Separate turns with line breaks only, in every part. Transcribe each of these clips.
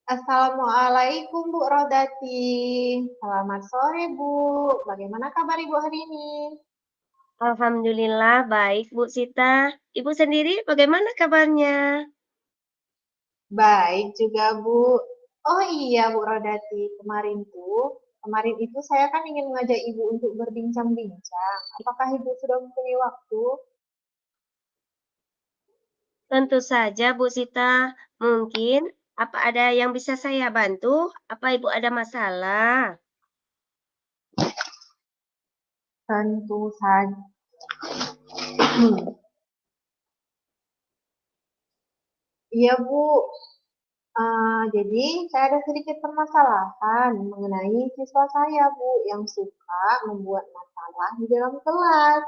Assalamualaikum Bu Rodati. Selamat sore Bu. Bagaimana kabar Ibu hari ini?
Alhamdulillah baik, Bu Sita. Ibu sendiri bagaimana kabarnya?
Baik juga Bu. Oh iya Bu Rodati, kemarin itu saya kan ingin mengajak Ibu untuk berbincang-bincang. Apakah Ibu sudah mempunyai waktu?
Tentu saja, Bu Sita. Mungkin apa ada yang bisa saya bantu? Apa Ibu ada masalah?
Tentu saja. Iya Bu. Jadi saya ada sedikit permasalahan mengenai siswa saya Bu yang suka membuat masalah di dalam kelas.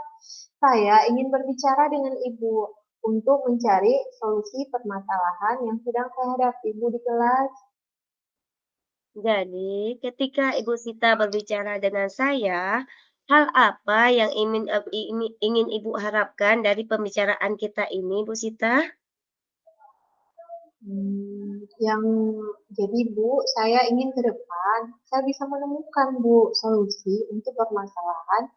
Saya ingin berbicara dengan Ibu untuk mencari solusi permasalahan yang sedang saya hadapi Bu di kelas.
Jadi, ketika Ibu Sita berbicara dengan saya, hal apa yang ingin Ibu harapkan dari pembicaraan kita ini, Bu Sita?
Yang jadi Bu, saya ingin ke depan saya bisa menemukan Bu solusi untuk permasalahan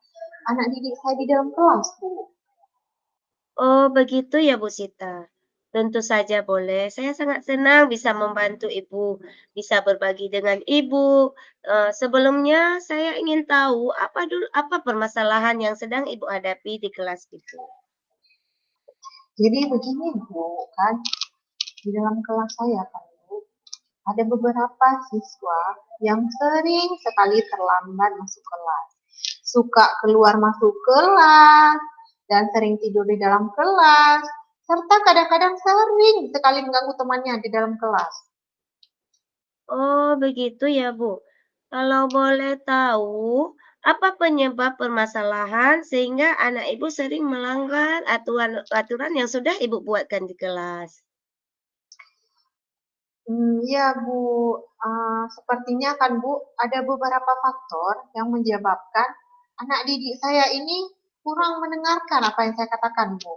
anak didik saya di dalam kelas Bu.
Oh, begitu ya, Bu Sita. Tentu saja boleh. Saya sangat senang bisa membantu Ibu, bisa berbagi dengan Ibu. Sebelumnya saya ingin tahu apa permasalahan yang sedang Ibu hadapi di kelas itu.
Jadi begini Bu, kan di dalam kelas saya kan Bu, ada beberapa siswa yang sering sekali terlambat masuk kelas, suka keluar masuk kelas, dan sering tidur di dalam kelas, serta kadang-kadang sering sekali mengganggu temannya di dalam kelas.
Oh, begitu ya, Bu. Kalau boleh tahu, apa penyebab permasalahan sehingga anak Ibu sering melanggar aturan yang sudah Ibu buatkan di kelas?
Iya Bu, sepertinya kan Bu, ada beberapa faktor yang menyebabkan anak didik saya ini kurang mendengarkan apa yang saya katakan Bu.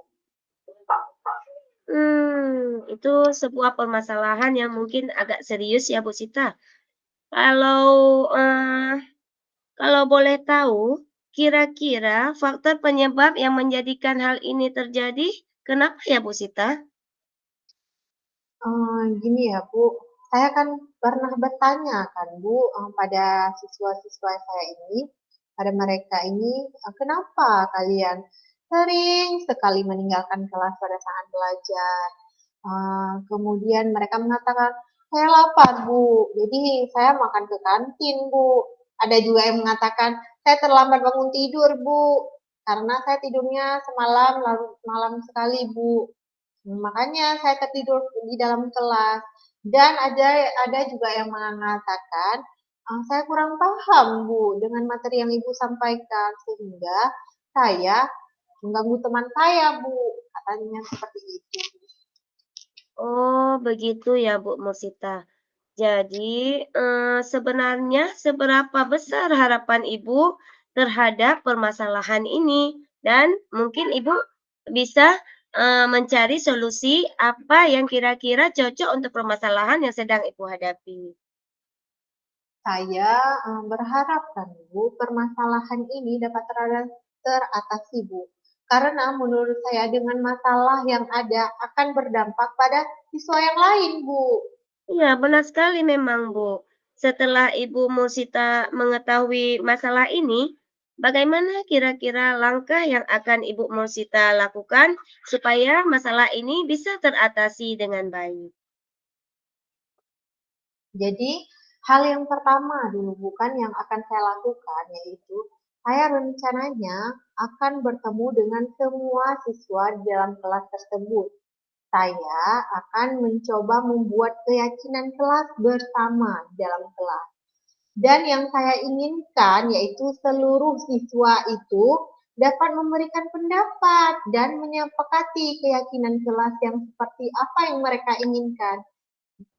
Itu sebuah permasalahan yang mungkin agak serius ya, Bu Sita. Kalau, eee, kalau boleh tahu, kira-kira faktor penyebab yang menjadikan hal ini terjadi, kenapa ya, Bu Sita?
Gini ya Bu, saya kan pernah bertanya kan Bu, pada siswa-siswa saya ini, pada mereka ini, kenapa kalian sering sekali meninggalkan kelas pada saat belajar? Kemudian mereka mengatakan, saya lapar Bu, jadi saya makan ke kantin Bu. Ada juga yang mengatakan, saya terlambat bangun tidur Bu, karena saya tidurnya semalam larut malam sekali Bu. Makanya saya ketidur di dalam kelas. Dan ada juga yang mengatakan, saya kurang paham Bu dengan materi yang Ibu sampaikan sehingga saya mengganggu teman saya Bu, katanya seperti itu.
Oh, begitu ya, Bu Mursita. Jadi, sebenarnya seberapa besar harapan Ibu terhadap permasalahan ini? Dan mungkin Ibu bisa, mencari solusi apa yang kira-kira cocok untuk permasalahan yang sedang Ibu hadapi.
Saya berharap kan Bu, permasalahan ini dapat teratasi Bu. Karena menurut saya dengan masalah yang ada akan berdampak pada siswa yang lain Bu.
Iya, benar sekali memang, Bu. Setelah Ibu Mursita mengetahui masalah ini, bagaimana kira-kira langkah yang akan Ibu Mursita lakukan supaya masalah ini bisa teratasi dengan baik?
Jadi hal yang pertama dulu bukan yang akan saya lakukan yaitu saya rencananya akan bertemu dengan semua siswa di dalam kelas tersebut. Saya akan mencoba membuat keyakinan kelas bersama di dalam kelas. Dan yang saya inginkan yaitu seluruh siswa itu dapat memberikan pendapat dan menyepakati keyakinan kelas yang seperti apa yang mereka inginkan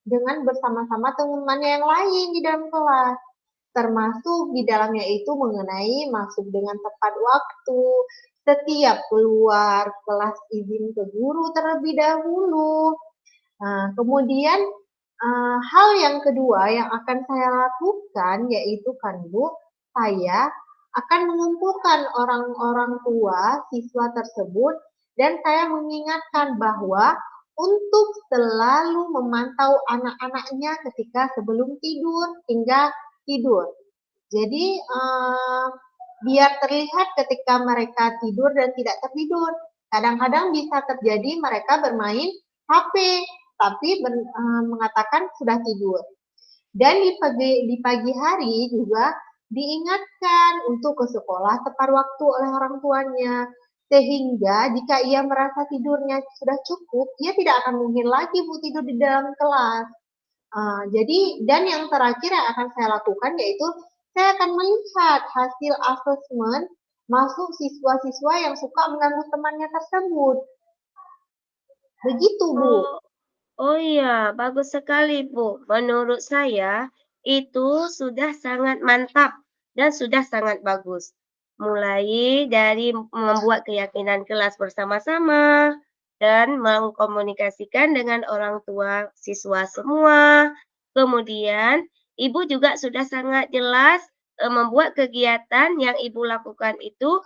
dengan bersama-sama teman-temannya yang lain di dalam kelas. Termasuk di dalamnya itu mengenai masuk dengan tepat waktu, setiap keluar kelas izin ke guru terlebih dahulu. Nah, kemudian Hal yang kedua yang akan saya lakukan yaitu kan Bu, saya akan mengumpulkan orang-orang tua siswa tersebut dan saya mengingatkan bahwa untuk selalu memantau anak-anaknya ketika sebelum tidur hingga tidur. Jadi biar terlihat ketika mereka tidur dan tidak tertidur. Kadang-kadang bisa terjadi mereka bermain HP, tapi mengatakan sudah tidur. Dan di pagi hari juga diingatkan untuk ke sekolah tepat waktu oleh orang tuanya. Sehingga jika ia merasa tidurnya sudah cukup, ia tidak akan mungkin lagi Bu tidur di dalam kelas. Jadi dan yang terakhir yang akan saya lakukan yaitu saya akan melihat hasil asesmen masuk siswa-siswa yang suka mengganggu temannya tersebut. Begitu, Bu.
Oh, oh iya, bagus sekali, Bu. Menurut saya, itu sudah sangat mantap dan sudah sangat bagus. Mulai dari membuat keyakinan kelas bersama-sama dan mengkomunikasikan dengan orang tua siswa semua. Kemudian, Ibu juga sudah sangat jelas membuat kegiatan yang Ibu lakukan itu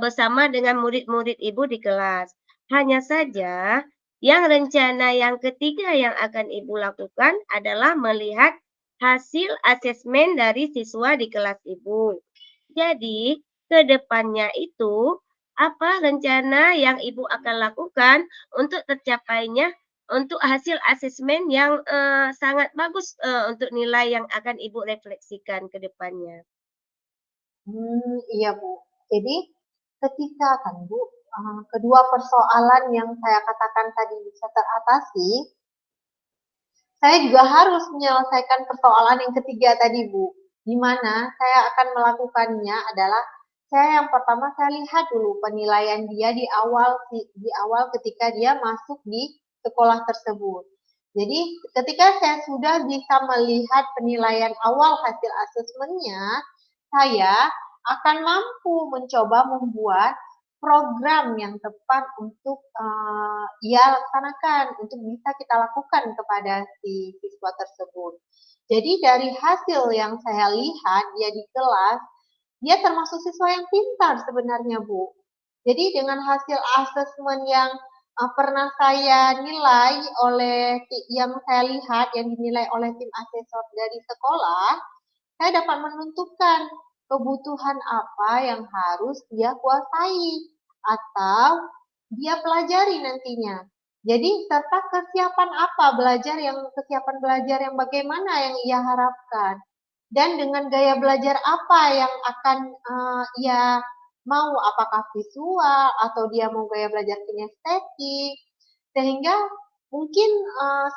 bersama dengan murid-murid Ibu di kelas. Hanya saja, yang rencana yang ketiga yang akan Ibu lakukan adalah melihat hasil asesmen dari siswa di kelas Ibu. Jadi, ke depannya itu, apa rencana yang Ibu akan lakukan untuk tercapainya untuk hasil asesmen yang sangat bagus untuk nilai yang akan Ibu refleksikan ke depannya?
Iya Bu. Jadi ketika kan Bu, kedua persoalan yang saya katakan tadi bisa teratasi, saya juga harus menyelesaikan persoalan yang ketiga tadi Bu. Di mana saya akan melakukannya adalah saya yang pertama saya lihat dulu penilaian dia di awal ketika dia masuk di sekolah tersebut. Jadi ketika saya sudah bisa melihat penilaian awal hasil asesmennya, saya akan mampu mencoba membuat program yang tepat untuk ia laksanakan, untuk bisa kita lakukan kepada si siswa tersebut. Jadi dari hasil yang saya lihat dia di kelas, dia termasuk siswa yang pintar sebenarnya Bu. Jadi dengan hasil asesmen yang pernah saya nilai oleh yang saya lihat yang dinilai oleh tim asesor dari sekolah, saya dapat menentukan kebutuhan apa yang harus dia kuasai atau dia pelajari nantinya. Jadi serta kesiapan apa kesiapan belajar yang bagaimana yang ia harapkan dan dengan gaya belajar apa yang akan ia mau, apakah visual atau dia mau gaya belajar kinestetik, sehingga mungkin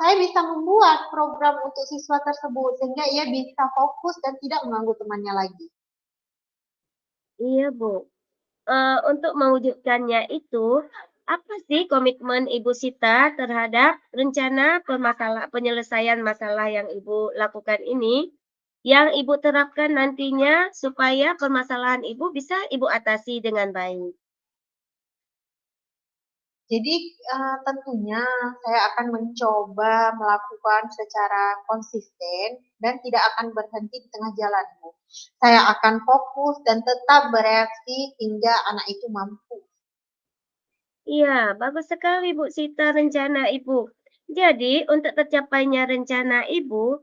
saya bisa membuat program untuk siswa tersebut sehingga ia bisa fokus dan tidak mengganggu temannya lagi.
Iya, Bu. Untuk mewujudkannya itu, apa sih komitmen Ibu Sita terhadap rencana penyelesaian masalah yang Ibu lakukan ini, yang Ibu terapkan nantinya supaya permasalahan Ibu bisa Ibu atasi dengan baik?
Jadi tentunya saya akan mencoba melakukan secara konsisten dan tidak akan berhenti di tengah jalan, Bu. Saya akan fokus dan tetap bereaksi hingga anak itu mampu.
Iya, bagus sekali Bu Sita rencana Ibu. Jadi, untuk tercapainya rencana Ibu,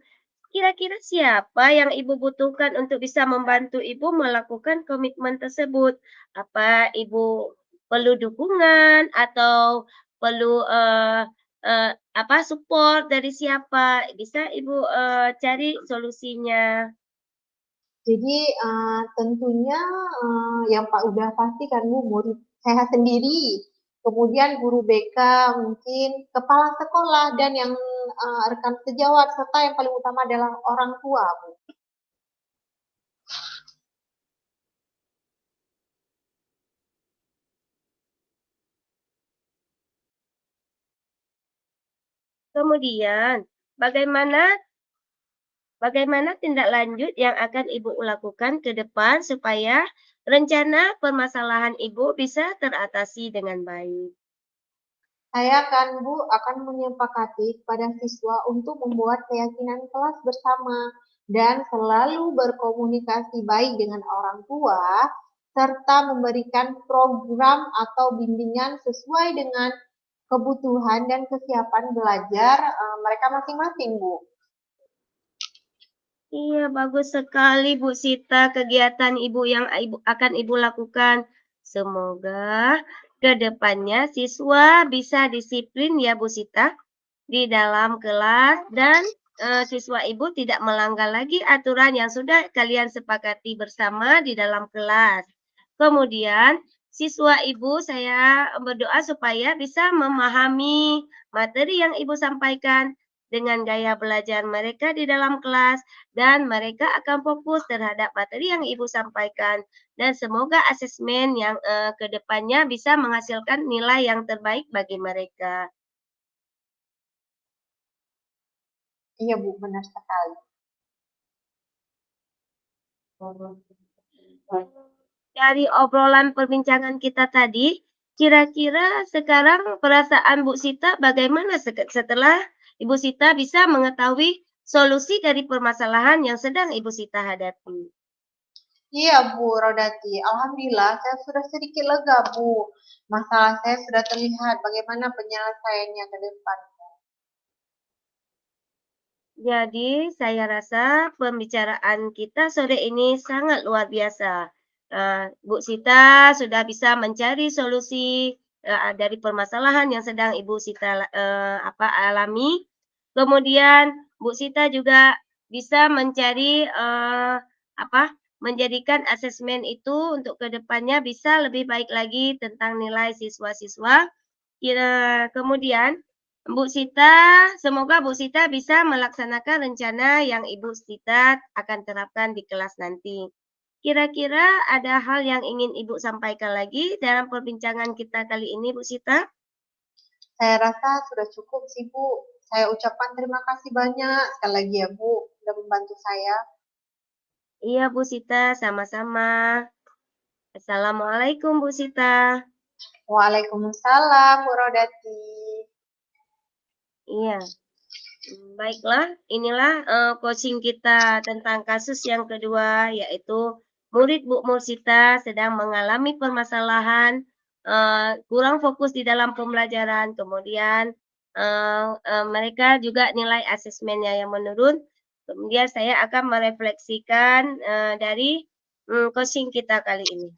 kira-kira siapa yang Ibu butuhkan untuk bisa membantu Ibu melakukan komitmen tersebut? Apa Ibu perlu dukungan atau perlu apa support dari siapa? Bisa Ibu cari solusinya.
Jadi tentunya yang Pak udah pasti kan Bu, murid saya sendiri, kemudian guru BK, mungkin kepala sekolah dan yang rekan sejawat serta yang paling utama adalah orang tua Bu.
Kemudian, bagaimana bagaimana tindak lanjut yang akan Ibu lakukan ke depan supaya rencana permasalahan Ibu bisa teratasi dengan baik?
Saya kan Bu akan menyepakati kepada siswa untuk membuat keyakinan kelas bersama dan selalu berkomunikasi baik dengan orang tua serta memberikan program atau bimbingan sesuai dengan kebutuhan dan kesiapan belajar mereka masing-masing, Bu.
Iya, bagus sekali Bu Sita kegiatan Ibu yang akan Ibu lakukan. Semoga ke depannya siswa bisa disiplin ya Bu Sita di dalam kelas dan siswa Ibu tidak melanggar lagi aturan yang sudah kalian sepakati bersama di dalam kelas. Kemudian siswa Ibu saya berdoa supaya bisa memahami materi yang Ibu sampaikan dengan gaya belajar mereka di dalam kelas dan mereka akan fokus terhadap materi yang Ibu sampaikan dan semoga asesmen yang ke depannya bisa menghasilkan nilai yang terbaik bagi mereka.
Iya Bu, benar sekali.
Dari obrolan perbincangan kita tadi, kira-kira sekarang perasaan Bu Sita bagaimana setelah Ibu Sita bisa mengetahui solusi dari permasalahan yang sedang Ibu Sita hadapi?
Iya Bu Rodati, Alhamdulillah saya sudah sedikit lega Bu. Masalah saya sudah terlihat bagaimana penyelesaiannya ke depan.
Jadi, saya rasa pembicaraan kita sore ini sangat luar biasa. Bu Sita sudah bisa mencari solusi dari permasalahan yang sedang Ibu Sita alami. Kemudian Bu Sita juga bisa mencari apa menjadikan asesmen itu untuk kedepannya bisa lebih baik lagi tentang nilai siswa-siswa. Kemudian Bu Sita, semoga Bu Sita bisa melaksanakan rencana yang Ibu Sita akan terapkan di kelas nanti. Kira-kira ada hal yang ingin Ibu sampaikan lagi dalam perbincangan kita kali ini, Bu Sita?
Saya rasa sudah cukup sih Bu. Saya ucapkan terima kasih banyak sekali lagi ya Bu, sudah membantu saya.
Iya, Bu Sita, sama-sama. Assalamualaikum, Bu Sita.
Waalaikumsalam Bu Rodati.
Iya. Baiklah, inilah coaching kita tentang kasus yang kedua, yaitu murid Bu Mursita sedang mengalami permasalahan, kurang fokus di dalam pembelajaran, kemudian mereka juga nilai asesmennya yang menurun. Kemudian saya akan merefleksikan dari coaching kita kali ini.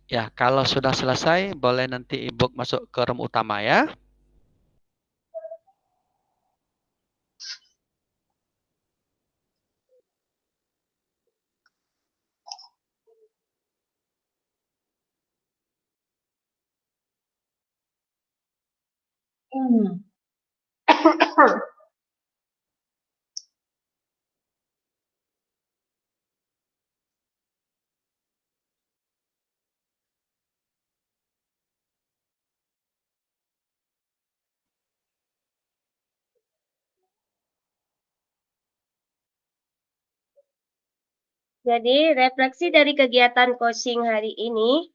Ya, kalau sudah selesai, boleh nanti Ibu masuk ke room utama ya.
Hmm.
Jadi refleksi dari kegiatan coaching hari ini,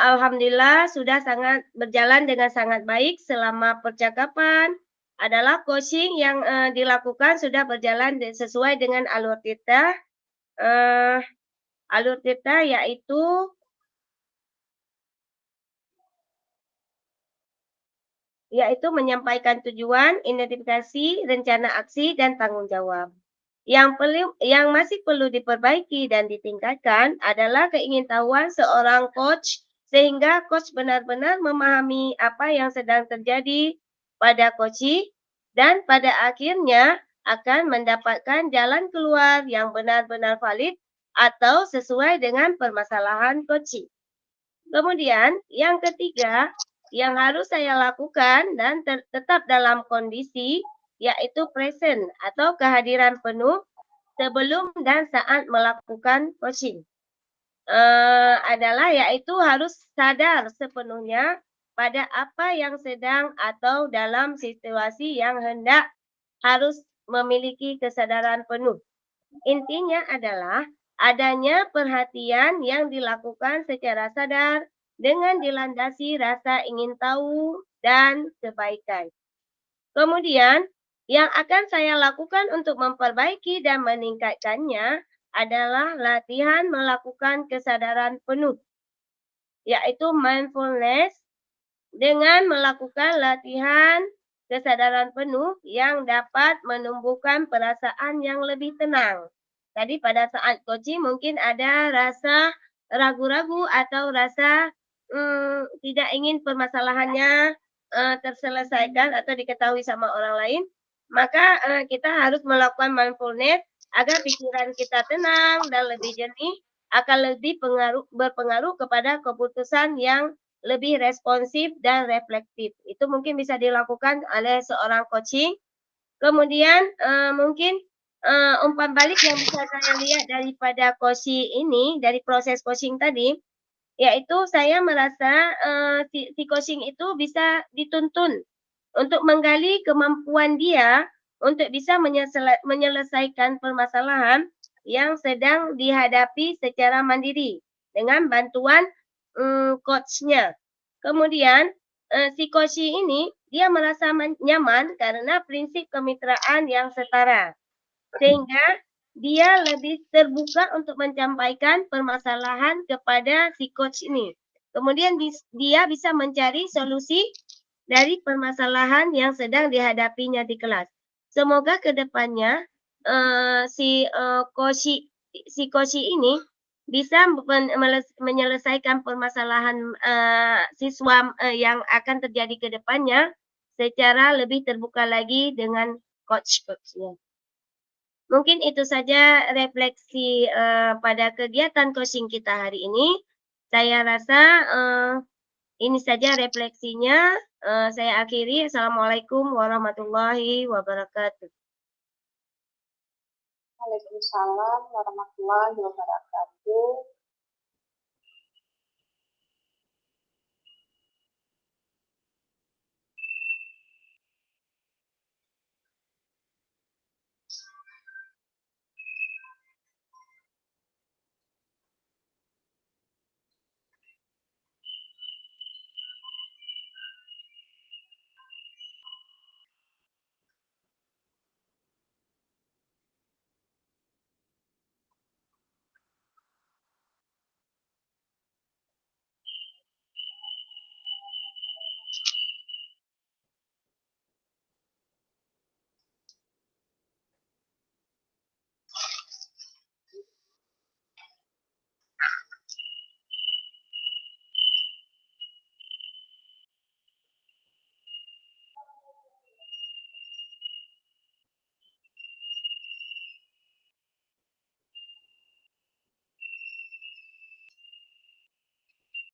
alhamdulillah sudah sangat berjalan dengan sangat baik selama percakapan adalah coaching yang dilakukan sudah berjalan sesuai dengan alur kita. Alur kita yaitu menyampaikan tujuan, identifikasi, rencana aksi, dan tanggung jawab. Yang masih perlu diperbaiki dan ditingkatkan adalah keingintahuan seorang coach sehingga coach benar-benar memahami apa yang sedang terjadi pada coachee dan pada akhirnya akan mendapatkan jalan keluar yang benar-benar valid atau sesuai dengan permasalahan coachee. Kemudian yang ketiga yang harus saya lakukan dan tetap dalam kondisi yaitu present atau kehadiran penuh sebelum dan saat melakukan coaching. Adalah yaitu harus sadar sepenuhnya pada apa yang sedang atau dalam situasi yang hendak harus memiliki kesadaran penuh. Intinya adalah adanya perhatian yang dilakukan secara sadar dengan dilandasi rasa ingin tahu dan kebaikan. Kemudian, yang akan saya lakukan untuk memperbaiki dan meningkatkannya adalah latihan melakukan kesadaran penuh, yaitu mindfulness dengan melakukan latihan kesadaran penuh yang dapat menumbuhkan perasaan yang lebih tenang. Tadi pada saat coaching mungkin ada rasa ragu-ragu atau rasa tidak ingin permasalahannya terselesaikan atau diketahui sama orang lain. Maka kita harus melakukan mindfulness agar pikiran kita tenang dan lebih jernih, akan lebih berpengaruh kepada keputusan yang lebih responsif dan reflektif. Itu mungkin bisa dilakukan oleh seorang coaching. Kemudian mungkin umpan balik yang bisa saya lihat daripada coaching ini, dari proses coaching tadi, yaitu saya merasa si coaching itu bisa dituntun untuk menggali kemampuan dia untuk bisa menyelesaikan permasalahan yang sedang dihadapi secara mandiri dengan bantuan coach-nya. Kemudian si coach ini dia merasa nyaman karena prinsip kemitraan yang setara, sehingga dia lebih terbuka untuk menyampaikan permasalahan kepada si coach ini. Kemudian dia bisa mencari solusi dari permasalahan yang sedang dihadapinya di kelas. Semoga ke depannya si coach ini bisa menyelesaikan permasalahan siswa yang akan terjadi ke depannya secara lebih terbuka lagi dengan coach-coachnya. Mungkin itu saja refleksi pada kegiatan coaching kita hari ini. Saya rasa ini saja refleksinya. Saya akhiri. Assalamualaikum warahmatullahi wabarakatuh.
Waalaikumsalam warahmatullahi wabarakatuh.